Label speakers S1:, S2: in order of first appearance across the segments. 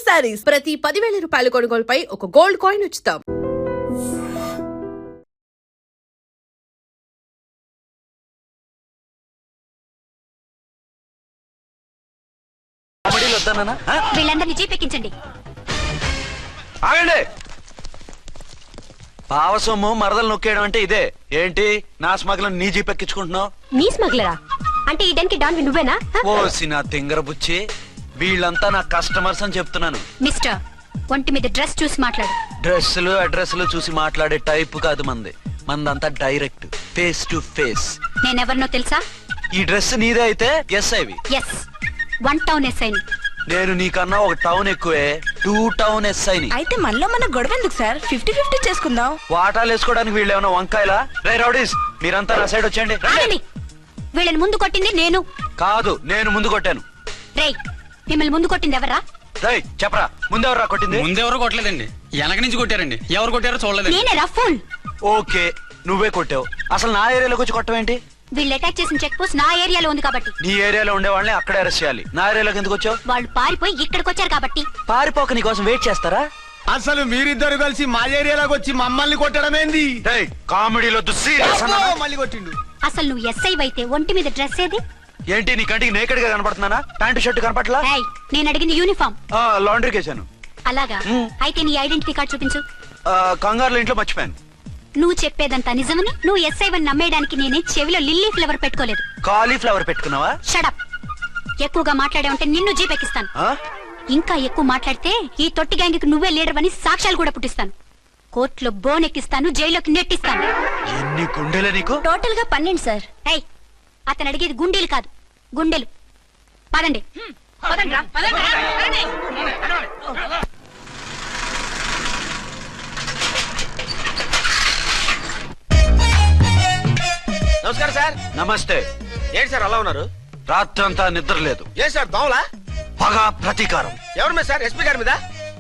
S1: శారీస్ ప్రతి 10,000 రూపాయల కొనుగోలుపై ఒక గోల్డ్ కాయిన్ ఉచితం.
S2: వీళ్ళందరినీ జీపెక్కించండి.
S3: ఆగండి. పావసొమ్ము మరదలు నొక్కేయడం అంటే ఇదే. ఏంటి నా స్మగ్లర్ నీ జీపెక్కించుకుంటున్నావు?
S2: నీ స్మగ్లరా అంటే ఈ డెన్కి డాన్ నువ్వేనా?
S3: ఓసి నా తింగర బుచ్చి, వీళ్ళంతా నా కస్టమర్స్ అని చెప్తున్నాను.
S2: మిస్టర్, ఒంటి మీద డ్రెస్ చూసి మాట్లాడు.
S3: డ్రెస్సులు అడ్రస్లు చూసి మాట్లాడే టైప్ కాదు మంది. మందంతా డైరెక్ట్ ఫేస్ టు ఫేస్.
S2: నేనెవరినో తెలుసా?
S3: ఈ డ్రెస్ నీదే అయితే ఎస్ఐవి.
S2: ఎస్, 1 టౌన్ ఎస్ఐని.
S3: నేను నీకన్నా ఒక టౌన్ ఎక్కువే, 2 టౌన్ ఎస్ఐని.
S4: అయితే మనలో మన గొడవ ఎందుకు సార్? 50-50 చేసుకుందాం.
S3: వాటాలు వేసుకోవడానికి వీళ్ళు ఏమన్నా వంకాయలా? రే రౌడీస్, మీరంతా నా సైడ్ వచ్చేయండి.
S2: వీళ్ళని ముందు కొట్టింది నేను
S3: కాదు, నేను ముందు కొట్టాను.
S2: రేయ్, మిమ్మల్ని ముందు కొట్టింది ఎవరా?
S3: రేయ్ చెప్పరా, ముందెవరా కొట్టింది?
S5: ముందెవరు కొట్టలేదండి, వెనక నుంచి కొట్టారండి. ఎవరు కొట్టారో చూడలేదు.
S2: నేనేరా ఫుల్.
S3: ఓకే, నువ్వే కొట్టావు. అసలు నా ఏరియాలోకి వచ్చి కొట్టవేంటి?
S2: వీళ్ళు అటాక్ చేసిన చెక్ పోస్ట్ నా ఏరియాలో ఉంది కాబట్టి.
S3: నీ ఏరియాలో ఉండే వాళ్ళని అక్కడే అరెస్ట్ చేయాలి. నా ఏరియాలోకి ఎందుకు వచ్చావు?
S2: వాళ్ళు పారిపోయి ఇక్కడికి వచ్చారు కాబట్టి.
S3: పారిపోక నీ కోసం వెయిట్ చేస్తారా?
S6: అసలు మీరిద్దరు కలిసి మా ఏరియాలోకి వచ్చి మమ్మల్ని కొట్టడమేంది?
S3: కామెడీలో
S6: మళ్ళీ కొట్టిండు.
S2: అసలు నువ్వు ఎస్ఐ అయితే ఒంటి మీద డ్రెస్ ఏది?
S3: ఏంటి నీ కంటికి నేకెడ్ గా కనపడుతున్నానా? Pant shirt కనపట్లా?
S2: నేను అడిగింది యూనిఫామ్.
S3: లాండ్రీకి వేసాను.
S2: అలాగా? అయితే నీ ఐడెంటిటీ కార్డ్ చూపించు.
S3: కంగారులో ఇంట్లో మర్చిపోయాను.
S2: నువ్వు చెప్పేదంతా నిజమని నువ్వు ఎస్ఐ వని నమ్మేయడానికి నేనే చెవిలో లిల్లీ ఫ్లవర్ పెట్టుకోలేదు.
S3: కాలీఫ్లవర్ పెట్టుకున్నావా?
S2: షడప్. ఎక్కువగా మాట్లాడే ఉంటే నిన్ను జీపెక్కిస్తాను. ఇంకా ఎక్కువ మాట్లాడితే ఈ తొట్టి గ్యాంగ్కి నువ్వే లీడర్ అని సాక్ష్యాలు కూడా పుట్టిస్తాను. కోర్టులో బోన్ ఎక్కిస్తాను, జైల్లోకి నెట్టిస్తాను.
S3: ఎన్ని గుండెలే నీకు?
S2: టోటల్ గా 12 సార్. అతను అడిగేది గుండెలు కాదు, గుండెలు. పదండి.
S6: నమస్కారం సార్.
S3: నమస్తే.
S6: ఏంటి సార్ అలా ఉన్నారు?
S3: రాత్రంతా నిద్ర లేదు.
S6: ఏ సార్ దోమలా?
S3: పగ ప్రతీకారం.
S6: ఎవరి మీద సార్? ఎస్పీ గారి మీద?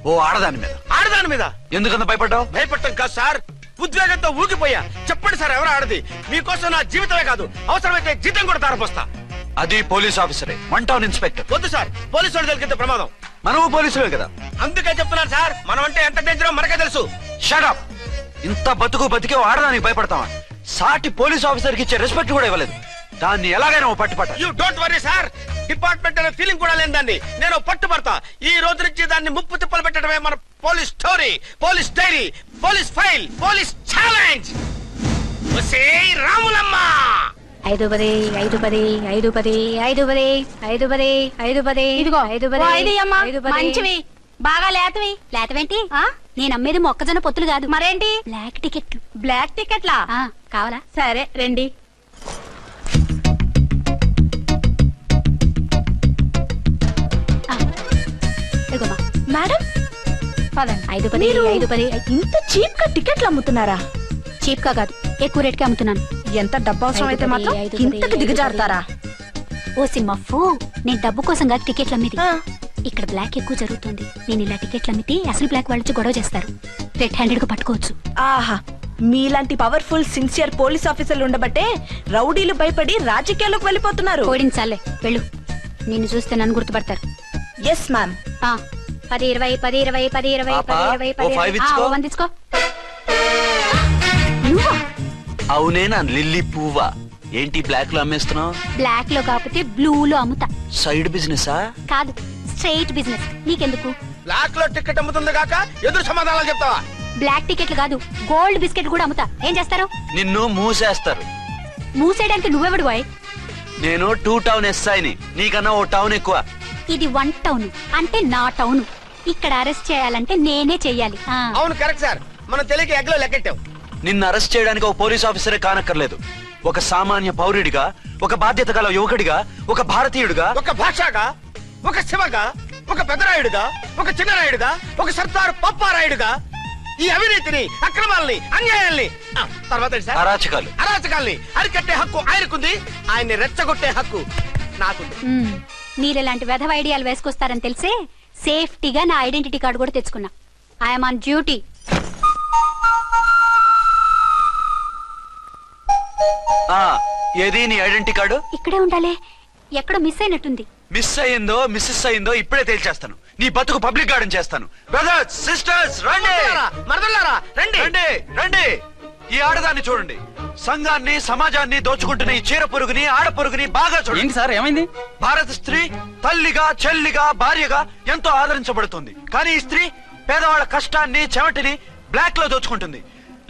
S3: ఓ ఆడదాని మీద.
S6: ఆడదాని మీద?
S3: ఎందుకంత భయపడ్డావు?
S6: భయపడటం కాదు సార్, ఉద్వేగంతో ఊగిపోయా. చెప్పండి సార్, ఎవరు ఆడది? మీకోసం నా జీవితమే కాదు, అవసరమైతే జీతం కూడా తారపోస్తా.
S3: అది పోలీస్ ఆఫీసరే, 1 టౌన్ ఇన్స్పెక్టర్.
S6: వద్దు సార్, పోలీసు వాళ్ళు తెలికితే ప్రమాదం.
S3: మనము పోలీసులే కదా.
S6: అందుకే చెప్తున్నాను సార్, మనం అంటే ఎంత డేంజరో మనకే తెలుసు.
S3: షడప్. ఇంత బతికే ఆడదానికి భయపడతావా? సాటి పోలీస్ ఆఫీసర్ కి ఇచ్చే రెస్పెక్ట్ కూడా ఇవ్వలేదు. దాన్ని ఎలాగైనా పట్టుపట్ట.
S6: You don't worry sir, department అనే ఫీలింగ్ కూడా లేని దాన్ని నేను పట్టుపడతా. ఈ రోజు నుంచి దాన్ని ముప్పు తిప్పలు పెట్టడమే మన police story, police diary, police file, police challenge. Ramulamma
S2: 5 10 5 10 5 10 5 10 5 10 5 10. ఇదిగో 5 10 మంచివి, బాగా లేతవి. లేతవేంటి? నేను అమ్మేది మొక్కజొన్న పొత్తులు కాదు. మరేంటి? బ్లాక్ టికెట్లు. బ్లాక్ టికెట్లా? కావాలా? సరే రండి.
S4: మేడం
S2: 5 10 5 10.
S4: ఇంత చీప్ గా టికెట్లు అమ్ముతున్నారా?
S2: చీప్ గా కాదు, ఎక్కువ రేట్ కి అమ్ముతున్నాను.
S4: ఎంత డబ్బు అవసరం అయితే మాత్రం ఇంతకు దిగజారుతారా?
S2: ఓ సిమ్మఫు, నేను డబ్బు కోసం కాదు టికెట్లు అమ్మేది. ఇక్కడ బ్లాక్ ఎక్కువ జరుగుతుంది. నేను ఇలా టికెట్లు అమ్మితే అసలు బ్లాక్ వాళ్ళు వచ్చి గొడవ చేస్తారు. రెడ్ హ్యాండెడ్ గా పట్టుకోవచ్చు.
S4: ఆహా, మీలాంటి పవర్ఫుల్ సిన్సియర్ పోలీస్ ఆఫీసర్లు ఉండబట్టే రౌడీలు భయపడి రాజకీయాల్లోకి వెళ్ళిపోతున్నారు.
S2: ఓడించాలే, వెళ్ళు. నిన్ను చూస్తే నన్ను గుర్తుపడతారు.
S4: Yes ma'am.
S2: 10 20 10 20 10 20 10 20 వందించుకో.
S3: అవునే నా లిల్లీ పువ్వా. ఏంటి బ్లాక్ లో అమ్మేస్తున్నావు?
S2: బ్లాక్ లో కాకపోతే బ్లూ లో అమ్ముతా.
S3: సైడ్ బిజినెస్
S2: కాదు, స్ట్రైట్ బిజినెస్. నీకెందుకు?
S6: బ్లాక్ లో టికెట్ అమ్ముతుంది కాక ఎదురు సమాధానాలు చెప్తావా?
S2: బ్లాక్ టికెట్లు కాదు, గోల్డ్ బిస్కెట్ కూడా అమ్ముతా. ఏం చేస్తారు?
S3: నిన్ను మూసేస్తారు.
S2: మూసేయడానికి నువ్వెవడు బాయ్?
S3: నేను 2 టౌన్ ఎస్ఐని, నీకన్నా ఓ టౌన్ ఎక్కువ.
S2: ఇది 1 టౌన్ అంటే నా టౌన్. ఇక్కడ అరెస్ట్ చేయాలంటే నేనే చెయ్యాలి.
S6: అవును కరెక్ట్ సార్, మనం తెలియక ఎగ్లో లెక్కెట్టాం.
S3: నిన్ను అరెస్ట్ చేయడానికి ఒక పోలీస్ ఆఫీసరే కానక్కర్లేదు. ఒక సామాన్య పౌరుడిగా, ఒక బాధ్యత గల యువకుడిగా, ఒక భారతీయుడిగా,
S6: ఒక భాషగా, ఒక శివగా, ఒక పెద్దరాయుడుగా, ఒక చిన్నరాయుడుగా, ఒక సర్దార్ పప్పారాయుడుగా ఈ అవినీతిని, అక్రమాలని, అన్యాయాల్ని, తర్వాత అరాచకాల్ని అరికట్టే హక్కు ఆయనకుంది. ఆయన్ని రెచ్చగొట్టే హక్కు నాకుంది.
S2: మీరు ఇలాంటి వెధవ ఐడియాలు వేసుకొస్తారని తెలిసే సేఫ్టీగా నా ఐడెంటిటీ కార్డు కూడా తెచ్చుకున్నా. I'm on duty.
S3: ఏది నీ ఐడెంటిటీ కార్డు?
S2: ఇక్కడే ఉండాలి. ఎక్కడో మిస్ అయినట్టుంది.
S3: మిస్ అయిందో మిస్సెస్ అయిందో ఇప్పుడే తేల్చేస్తాను. నీ బతుకు పబ్లిక్ గార్డెన్ చేస్తాను. బ్రదర్స్ సిస్టర్స్ రండి,
S6: మరదలారా రండి.
S3: రండి రండి. ఈ ఆడదాన్ని చూడండి, సంఘాన్ని సమాజాన్ని దోచుకుంటున్న ఈ చీర పురుగుని ఆడ పురుగుని బాగా చూడండి.
S5: ఏంటి సార్ ఏమైంది?
S3: భారత స్త్రీ తల్లిగా చెల్లిగా భార్యగా ఎంతో ఆదరించబడుతుంది. కానీ ఈ స్త్రీ పేదవాళ్ళ కష్టాన్ని చెమటిని బ్లాక్ లో దోచుకుంటుంది.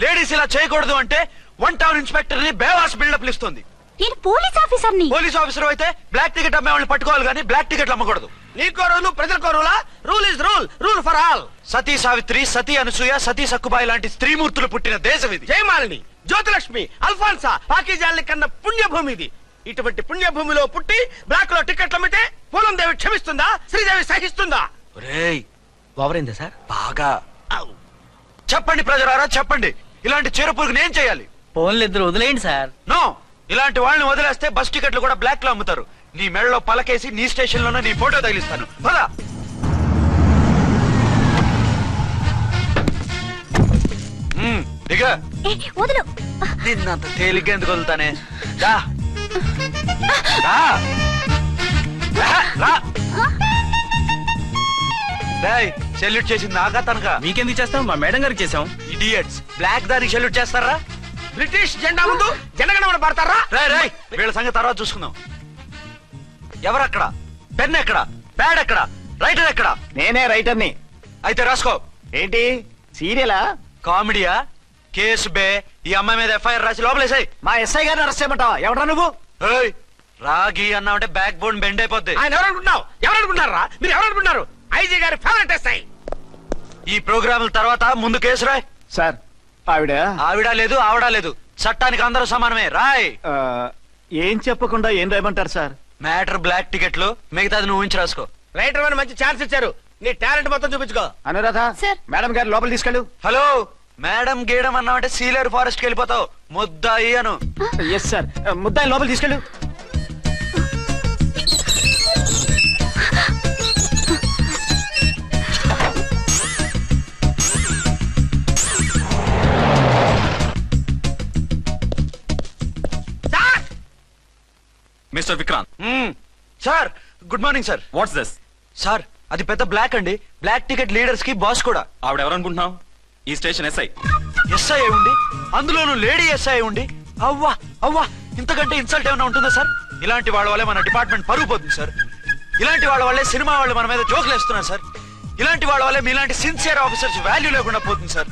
S3: లేడీస్ ఇలా చేయకూడదు అంటే 1 టౌన్ ఇన్స్పెక్టర్ ని బేవాస్ బిల్డప్ ఇస్తుంది.
S2: నేను పోలీస్ ఆఫీసర్ని.
S3: పోలీస్ ఆఫీసర్ అయితే బ్లాక్ టికెట్ అమ్మే వాళ్ళని పట్టుకోవాలి కానీ బ్లాక్ టికెట్లు అమ్మకూడదు.
S6: నీకో రూలు ప్రజలకో రూలా? Rule is rule, rule for all.
S3: Sati Savitri, Sati Anasuya, Sati Sakkubai లాంటి స్త్రీమూర్తులు పుట్టిన దేశం ఇది.
S6: జయమాలిని, జ్యోతిలక్ష్మి, అల్ఫాన్సా, పాకిజాల్ని కన్న పుణ్యభూమి ఇది. ఇటువంటి పుణ్యభూమిలో పుట్టి బ్లాక్ లో టికెట్లు అమ్మితే పూలం దేవి క్షమిస్తుందా? శ్రీదేవి సహిస్తుందా?
S3: ఒరేయ్
S6: ఓవరైందా సార్?
S3: బాగా చెప్పండి ప్రజలారా, చెప్పండి. ఇలాంటి చీర పురుగుని ఏం చేయాలి?
S5: ఫోన్లు ఇద్దరు వదిలేయండి సార్.
S3: నో, ఇలాంటి వాళ్ళని వదిలేస్తే బస్ టికెట్లు కూడా బ్లాక్ లో అమ్ముతారు. నీ మెడలో పలకేసి నీ స్టేషన్ లోనే నీ ఫోటో తగిలిస్తాను. పద. దిగా.
S2: వదులు.
S3: నిన్నంత తేలిగ్గా ఎందుకు వదులుతానే? రా. రా. రా. రేయ్, సెల్యూట్ చేసింది నాకా తనకా?
S5: మీకెందుకు చేస్తాం? మా మేడం గారికి చేసాం.
S3: ఇడియట్స్, బ్లాక్ దానికి సెల్యూట్ చేస్తారా?
S6: బ్రిటిష్ జెండా ముందు జనగణమన పడతారా?
S3: రేయ్ రేయ్, వీళ్ళ సంగతి తర్వాత చూసుకుందాం. ఎవరక్కడ? పెన్ ఎక్కడ? ప్యాడ్ ఎక్కడ? రైటర్ ఎక్కడ?
S6: నేనే రైటర్ని.
S3: అయితే రాసుకో.
S6: ఏంటి సీరియలా?
S3: కామెడీయా? కేసు బే. ఈ అమ్మాయి మీద ఎఫ్ఐఆర్ రాసి లోపలేసాయి.
S6: మా ఎస్ఐ గారిని అరెస్ట్ చేయమంటావా? ఎవరా నువ్వు?
S3: ఏయ్, రాగి అన్నావంటే బ్యాక్ బోన్ బెండ్ అయిపోద్ది.
S6: ఆయన ఎవరనుకుంటున్నావు? ఎవరనుకుంటున్నారా మీరు? ఎవరనుకుంటున్నారు? ఐజీ గారి ఫేవరెట్ ఎస్ఐ.
S3: ఈ ప్రోగ్రాముల తర్వాత ముందు కేసు రాయ్.
S7: సార్ ఆవిడ
S3: ఆవిడ లేదు ఆవిడ లేదు, చట్టానికి అందరూ సమానమే. రాయ్.
S7: ఏం చెప్పకుండా ఏం రాయమంటారు సార్?
S3: మ్యాటర్ బ్లాక్ టికెట్లు, మిగతాది నువ్వు ఉంచి రాసుకో.
S6: రైటర్ అని మంచి ఛాన్స్ ఇచ్చారు. నీ టాలెంట్ మొత్తం చూపించుకో.
S7: అనురాధ,
S2: సార్.
S7: మేడం గారు లోపల తీసుకెళ్ళు.
S3: హలో, మేడం గీయడం అన్నావంటే సీలేరు ఫారెస్ట్ కి వెళ్ళిపోతావు. ముద్దాయి అను.
S7: ఎస్ సార్, ముద్దాయి లోపల తీసుకెళ్ళు.
S5: Mister Vikrant.
S3: Sir, good morning sir.
S5: What's this?
S3: Sir, అది పెద్ద బ్లాక్ అండి. బ్లాక్ టికెట్ లీడర్స్ కి బాస్ కూడా.
S5: ఆవిడ ఎవరనుకుంటున్నావు? ఈ స్టేషన్ ఎస్ఐ.
S3: ఎస్ఐ అయి ఉండి, అందులోనూ లేడీ ఎస్ఐ అయి ఉండి, అవ్వా అవ్వా, ఇంతకంటే ఇన్సల్ట్ ఏమైనా ఉంటుందా సార్? ఇలాంటి వాళ్ళ వల్లే మన డిపార్ట్మెంట్ పరుగు పోతుంది సార్. ఇలాంటి వాళ్ళ వల్లే సినిమా వాళ్ళు మన మీద జోకులు వేస్తున్నారు సార్. ఇలాంటి వాళ్ళ వల్లే మీలాంటి సిన్సియర్ ఆఫీసర్స్ వాల్యూ లేకుండా పోతుంది సార్.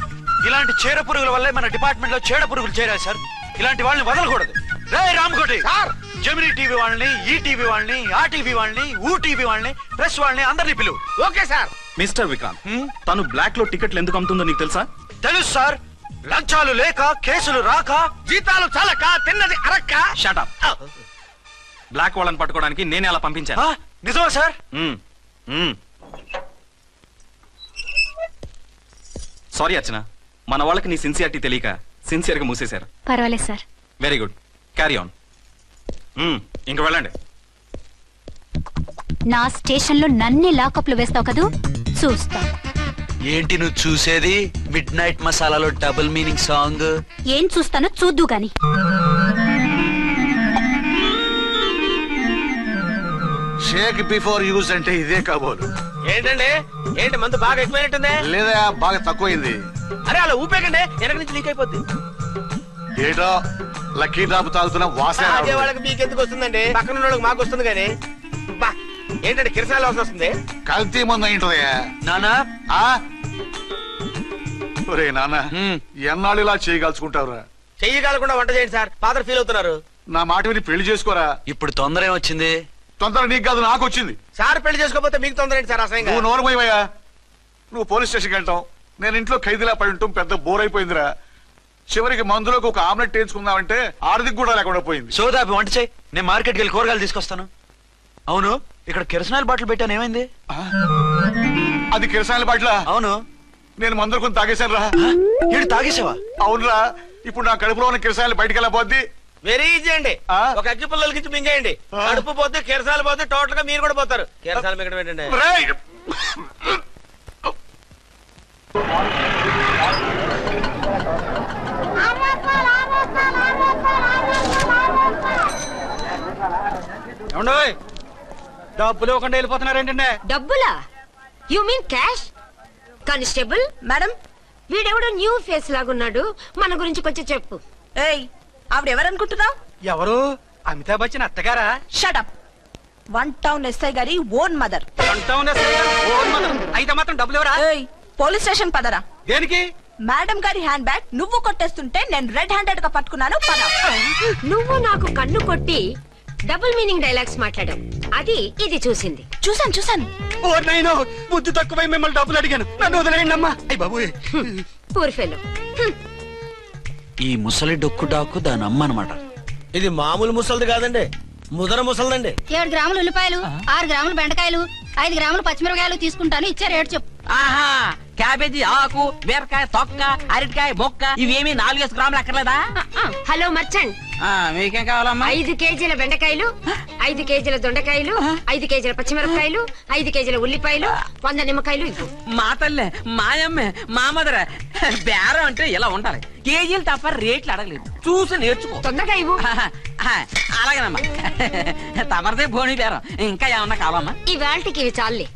S3: ఇలాంటి చీర పురుగుల వల్లే మన డిపార్ట్మెంట్ లో చీడ పురుగులు చేరాయి సార్. ఇలాంటి వాళ్ళని వదలకూడదు. రే రామకోటి సార్, జమినీ టీవీ వాళ్ళని, ఈ టీవీ వాళ్ళని, ఆ టీవీ వాళ్ళని, ఊ టీవీ వాళ్ళని, ప్రెస్ వాళ్ళని అందరినీ పిలువు.
S6: Okay sir.
S5: మిస్టర్ విక్రాంత్, తను బ్లాక్ లో టికెట్లు ఎందుకు అమ్ముతుందో నీకు తెలుసా?
S3: తెలుసు సార్. లంచాలు లేక, కేసులు రాక,
S6: జీతాలు చాలక, తిన్నది అరక్క.
S5: Shut up. బ్లాక్ వాళ్ళని పట్టుకోవడానికి నేనే అలా పంపించాను.
S3: నిజమా సార్?
S5: సారీ అర్చన, మన వాళ్ళకి నీ సిన్సియారిటీ తెలియక సిన్సియర్ గా మూసేశారు.
S2: పర్వాలేదు sir.
S5: Very good, carry on. ఇంక వెళ్ళండి.
S2: నా స్టేషన్ లో నన్నే లాకప్ లో వేస్తావు కదూ, చూస్తా.
S3: ఏంటి నువ్వు చూసేది? మిడ్ నైట్ మసాలాలో డబుల్ మీనింగ్ సాంగ్.
S2: ఏం చూస్తానో చూద్దు గాని.
S8: షేక్ బిఫోర్ యూజ్ అంటే ఇదే కాబోలు.
S6: ఏంటండి, ఏంటి మందు బాగా ఎక్కువైనట్టుంది?
S8: లేదా బాగా తక్కువైంది.
S6: అరే అలా ఊపేకండి, వెనక నుంచి లీక్ అయిపోద్ది.
S8: ఏటో లక్కీ డ్రాప్ తాగుతున్న వాసన
S6: అదే వాళ్ళకి మీకెందుకు వస్తుందండి? పక్కన ఉన్న వాళ్ళకి మాకు వస్తుంది కానీ. బా, ఏంటంటే కిరసాల వాసన వస్తుంది.
S8: కల్తీ మందు అయింటదయ్యా.
S3: నానా,
S8: ఒరే నాన్న, ఎన్నాళ్ళు ఇలా చేయగలుచుకుంటావురా?
S6: చెయ్యగలకుండా వంట చేయండి సార్, ఫాదర్ ఫీల్ అవుతున్నారు.
S8: నా మాట విని పెళ్లి చేసుకోరా.
S3: ఇప్పుడు తొందర ఏమొచ్చింది?
S8: తొందర నీకు కాదు, నాకు వచ్చింది.
S6: సార్ పెళ్లి చేసుకోకపోతే మీకు తొందర ఏంటి సార్? అసహ్యంగా.
S8: నువ్వు నోరు పోయివయ్యా. నువ్వు పోలీస్ స్టేషన్కి వెళ్తావు, నేను ఇంట్లో ఖైదీలా పడి ఉంటాం. పెద్ద బోర్ అయిపోయిందిరా. చివరికి మందులోకి ఒక ఆమ్లెట్ వేయించుకుందామంటే ఆర్థిక కూడా లేకుండా పోయింది.
S3: సోదాపి వంట చేయి, నేను మార్కెట్కి వెళ్ళి కూరగాయలు తీసుకొస్తాను. అవును, ఇక్కడ కిరసనాయిల్ బాటిల్ పెట్టాను, ఏమైంది?
S8: అది కిరసాయల బాట్ల.
S3: అవును,
S8: నేను మందులు కొని తాగేశాను రా.
S3: ఈడు తాగేసావా?
S8: అవునురా. ఇప్పుడు నా కడుపులో ఉన్న కిరసాయలు బయటికి వెళ్ళబోద్ది.
S6: వెరీ ఈజీ అండి. ఒక అగ్గి పుల్లలకి ఇచ్చి మింగేయండి. కడుపు పోతే కిరసాలు పోతే టోటల్ గా మీరు కూడా పోతారు. కిరసాలు మింగడం ఏంటండి?
S8: రేయ్!
S5: డబ్బులు ఇవ్వకుండా వెళ్ళిపోతున్నారు ఏంటంటే?
S2: డబ్బులా? You mean cash? Constable
S4: madam
S2: వీడెవడో న్యూ ఫేస్ లాగున్నాడు, మన గురించి కొంచెం చెప్పు.
S4: ఏయ్ ఆవిడెవరనుకుంటున్నావు?
S6: ఎవరు? అమితాబ్ బచ్చన్ అత్తగారా?
S4: షటప్. 1 టౌన్ ఎస్ఐ గారి ఓన్ మదర్.
S6: అయితే మాత్రం డబ్బులు ఎవరా?
S4: ఏయ్ పోలీస్ స్టేషన్ పదరా.
S6: దేనికి?
S4: మేడం గారి హ్యాండ్ బ్యాగ్ నువ్వు కొట్టేస్తుంటే నేను రెడ్ హ్యాండెడ్ గా పట్టుకున్నాను. పద.
S2: నువ్వు నాకు కన్ను కొట్టి డబుల్ మీనింగ్ డైలాగ్స్ మాట్లాడావు, అది ఇది చూసింది.
S4: చూసాను.
S6: ఓ నైనో, బుద్ధి తక్కువై మిమ్మల్ని డబ్బులు అడిగాను, నన్ను వదిలేయండి అమ్మా. అయ్య బాబు,
S2: పూర్ ఫెలో.
S3: ఈ ముసలి డొక్కు డాకు దాని అమ్మ అనమాట.
S6: ఇది మామూలు ముసలిది కాదండి, ముదర ముసలిదండి.
S2: 7 గ్రాములు ఉల్లిపాయలు, 6 గ్రాములు బెండకాయలు, 5 గ్రాములు పచ్చిమిరపకాయలు తీసుకుంటాను. ఇచ్చే రేటు చెప్పు.
S9: ఆహా, క్యాబేజీ ఆకు, బీరకాయ తొక్క, అరటికాయ బొక్క ఇవేమి 4 గ్రాములు అక్కర్లేదా?
S2: హలో మర్చండ్,
S9: మీకేం కావాలమ్మా?
S2: 5 కేజీల బెండకాయలు, 5 కేజీల దొండకాయలు, 5 కేజీల పచ్చిమిరపకాయలు, 5 కేజీల ఉల్లిపాయలు, 100 నిమ్మకాయలు ఇవ్వు.
S9: మా తల్లే, మాయమ్మే, మా మదర బేరం అంటే ఇలా ఉండాలి. కేజీలు తప్ప రేట్లు అడగలేదు, చూసి నేర్చుకో.
S2: తొందరగా ఇవ్వు.
S9: అలాగేనమ్మా. తమరిదే భోని బేరం. ఇంకా ఏమన్నా కావాలమ్మా?
S2: ఈ వేల్టికి ఇవి చాలే.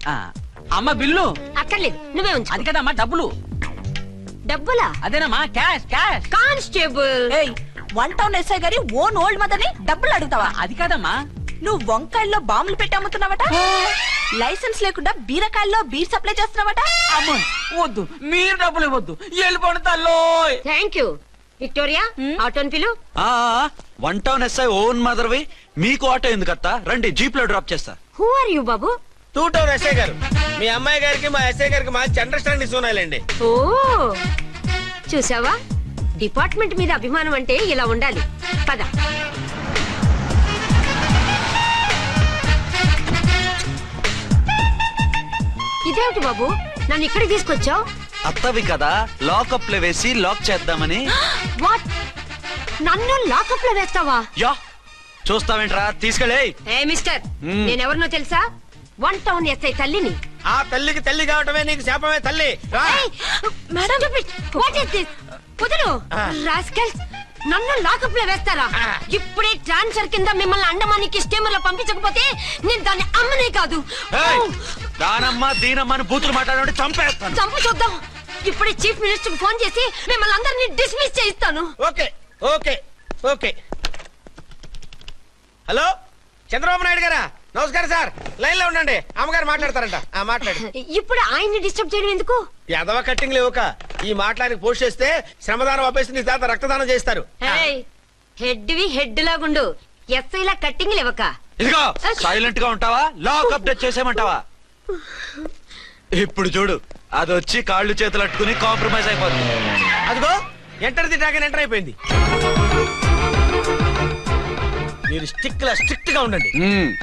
S9: అమ్మ బిల్లు
S2: అక్కర్లేదు, నువ్వే ఉంచు.
S9: అది కదమ్మా డబ్బులు.
S2: డబ్బులా?
S9: అదేనమ్మా క్యాష్ క్యాష్.
S2: కానిస్టేబుల్,
S4: ఏయ్ 1 టౌన్ ఎస్ఐ గారి ఓన్ ఓల్డ్ మదర్ ని డబ్బులు అడుగుతావా?
S9: అది కాదమ్మా.
S4: నువ్వు వంకాయల్లో బాంబులు పెట్టి అమ్ముతున్నావట, లైసెన్స్ లేకుండా బీరకాయల్లో బీర్ సప్లై చేస్తున్నావట.
S9: అమ్మ వద్దు, మీరు డబ్బులు ఇవ్వద్దు, వెళ్ళిపోండి తల్లో.
S2: Thank you. విక్టోరియా, ఆటోన్ పిలు.
S3: 1 టౌన్ ఎస్ఐ ఓన్ మదర్వి, మీకు ఆటో ఎందుకత్తా? రండి, జీప్ లో డ్రాప్ చేస్తా.
S2: హూ ఆర్ యూ బాబు?
S6: 2 టౌన్ ఎస్ఐ గారు, మీ అమ్మాయి గారికి మా ఎస్ఐ గారికి మంచి అండర్స్టాండింగ్ ఉన్నాయండి.
S2: ఓ చూసావా, డిపార్ట్మెంట్ మీద అభిమానం అంటే ఇలా ఉండాలి. పద. ఇదేమిటి బాబు, నన్ను ఇక్కడికి తీసుకొచ్చావు?
S3: అత్తవి కదా, లాకప్ లో వేసి లాక్ చేద్దామని.
S2: వాట్, నన్ను లాకప్ లో వేస్తావా?
S3: యా, చూస్తావేంట్రా, తీసుకెళ్ళే.
S2: ఏ మిస్టర్, నేనెవరినో తెలుసా? 1 టౌన్ ఎస్ఐ తల్లిని.
S6: ఆ తల్లికి తల్లి కావటమే నీకు శాపమే తల్లి. రా.
S2: Madam, what is this? వదలు రాస్కల్స్, నన్ను లాకప్ లో వేస్తారా? ఇప్పుడే ట్రాన్స్ఫర్ కింద మిమ్మల్ని అండమానికి స్టీమర్ లో పంపించకపోతే నేను దాన్ని అమ్మనే కాదు.
S3: దానమ్మ దీనమ్మ అని బూతులు మాట్లాడే చంపేస్తాను.
S2: చంపు చూద్దాం. ఇప్పుడే చీఫ్ మినిస్టర్ ఫోన్ చేసి మిమ్మల్ని అందరినీ డిస్మిస్ చేయిస్తాను.
S6: Okay okay okay. Hello, Chandrababu Naidu గారా? నమస్కారం సార్, లైన్ లో ఉండండి, అమ్మగారు మాట్లాడతారంట. మాట్లాడు.
S2: ఇప్పుడు ఆయన్ని డిస్టర్బ్ చేయడం ఎందుకు?
S6: ఎదవ కట్టింగ్ లేవుక ఈ మాట్లాడికి పోస్ట్ చేస్తే శ్రమదానం అభ్యసి నీ తాత రక్తదానం చేస్తారు.
S2: హెడ్ హెడ్ లాగుండు, ఎస్ఐ లా కట్టింగ్ లేవక.
S3: ఇదిగో సైలెంట్ గా ఉంటావా, లాక్ అప్డేట్ చేసేమంటావా? ఇప్పుడు చూడు, అది వచ్చి కాళ్ళు చేతులు అట్టుకుని కాంప్రమైజ్ అయిపోతుంది.
S6: అదిగో ఎంటర్ ది డ్రాగన్ ఎంటర్ అయిపోయింది. మీరు స్ట్రిక్ట్ గా ఉండండి,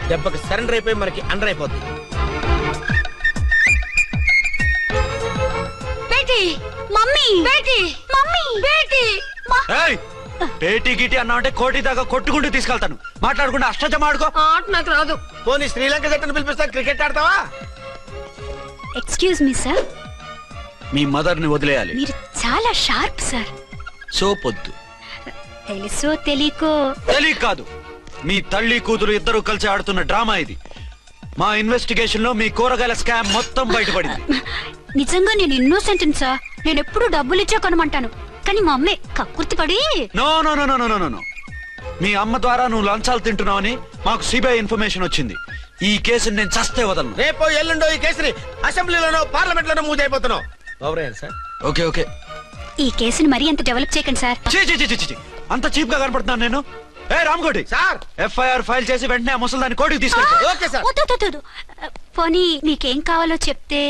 S6: దెబ్బకి సరెండర్ అయిపోయి మనకి అండర్ అయిపోద్ది.
S2: బేటీ, మమ్మీ, బేటీ, మమ్మీ, బేటీ.
S3: పేటీ గిటి అన్నా అంటే కోటి దాకా కొట్టుకుంటూ తీసుకెళ్తాను. మాట్లాడకుండా అష్టజమ ఆడుకో.
S2: ఆట నాకు రాదు.
S6: పోనీ శ్రీలంక జట్టును పిలిపిస్తా, క్రికెట్ ఆడతావా?
S2: ఎక్స్క్యూజ్ మీ సార్,
S3: మీ మదర్ ని వదిలేయాలి.
S2: మీరు చాలా షార్ప్ సార్.
S3: సోపొద్దు.
S2: తెలుసో తెలియకో.
S3: తెలియ కాదు, మీ తల్లి కూతురు ఇద్దరు కలిసి ఆడుతున్న డ్రామా ఇది. మా ఇన్వెస్టిగేషన్ లో మీ కూరగాయల స్కామ్ మొత్తం బయటపడింది.
S2: నిజంగా నేను ఇన్నోసెంట్ సార్. నేను ఎప్పుడు డబ్బులు ఇచ్చా కొనమంటాను, కానీ మా అమ్మే కక్కుర్తి పడి.
S3: No no no no no no. మీ అమ్మ ద్వారా నువ్వు లంచాలు తింటున్నావని మాకు సిబిఐ ఇన్ఫర్మేషన్ వచ్చింది. ఈ కేసుని నేను చస్తే వదలను.
S6: రేపో ఎల్లుండో ఈ కేసుని అసెంబ్లీలోనో పార్లమెంట్ లోనో మూవ్ అయిపోతున్నావు. Sir
S3: okay okay.
S2: ఈ కేసుని మరీ అంత డెవలప్ చేయకండి సార్.
S3: అంత చీప్ గా కనపడుతున్నాను నేను? ఏ రామ్కోటి
S6: సార్,
S3: ఎఫ్ఐఆర్ ఫైల్ చేసి వెంటనే ఆ ముసలిదాన్ని కోర్టుకి తీసుకెళ్ళి.
S6: Okay sir.
S2: పోనీ మీకేం కావాలో చెప్తే.